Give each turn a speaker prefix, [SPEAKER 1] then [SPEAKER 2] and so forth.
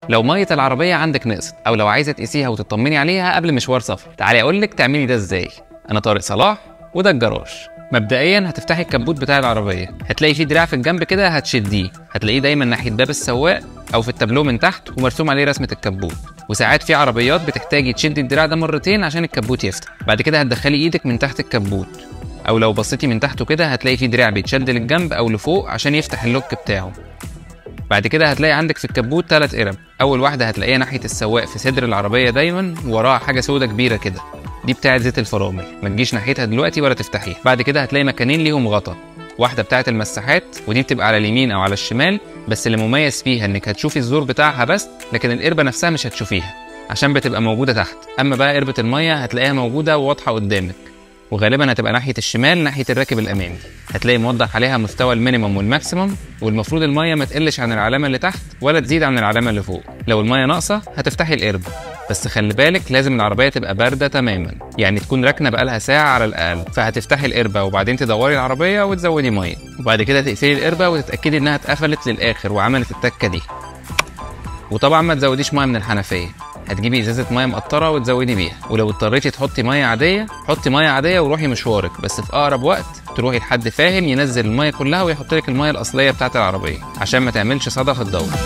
[SPEAKER 1] لو ميه العربيه عندك نقصت او لو عايزه تقيسيها وتطمني عليها قبل مشوار سفر، تعالي اقول لك تعملي ده ازاي. انا طارق صلاح وده الجراج. مبدئيا هتفتحي الكبوت بتاع العربيه، هتلاقي فيه دراع في الجنب كده هتشديه، هتلاقيه دايما ناحيه باب السواق او في التابلو من تحت ومرسوم عليه رسمه الكبوت. وساعات في عربيات بتحتاجي تشدي الدراع ده مرتين عشان الكبوت يفتح. بعد كده هتدخلي ايدك من تحت الكبوت، او لو بصيتي من تحته كده هتلاقي فيه دراع بيتشد للجنب او لفوق عشان يفتح اللوك بتاعه. بعد كده هتلاقي عندك في الكبوت 3 قرب. اول واحده هتلاقيها ناحيه السواق في صدر العربيه دايما، وراها حاجه سودا كبيره كده، دي بتاعه زيت الفرامل، ما تجيش ناحيتها دلوقتي ولا تفتحيها. بعد كده هتلاقي مكانين ليهم غطا، واحده بتاعه المساحات ودي بتبقى على اليمين او على الشمال، بس اللي مميز فيها انك هتشوفي الزور بتاعها بس، لكن القربه نفسها مش هتشوفيها عشان بتبقى موجوده تحت. اما بقى قربه الميه هتلاقيها موجوده وواضحه قدامك، وغالبا هتبقى ناحيه الشمال ناحيه الراكب الامامي. هتلاقي موضح عليها مستوى المينيمم والماكسيمم، والمفروض الميه ما تقلش عن العلامه اللي تحت ولا تزيد عن العلامه اللي فوق. لو الميه ناقصه هتفتحي القرب، بس خلي بالك لازم العربيه تبقى بارده تماما، يعني تكون راكنه بقالها ساعه على الاقل. فهتفتحي القربه وبعدين تدوري العربيه وتزودي ميه، وبعد كده تقفلي القربه وتتاكدي انها اتقفلت للاخر وعملت التكه دي. وطبعا ما تزوديش ميه من الحنفيه، هتجيبي ازازه ميه مقطره وتزودي بيها. ولو اضطريتي تحطي ميه عاديه حطي ميه عاديه وروحي مشوارك، بس في اقرب وقت تروحي لحد فاهم ينزل الميه كلها ويحط لك الميه الاصليه بتاعه العربيه عشان ما تعملش صدى في الدوره.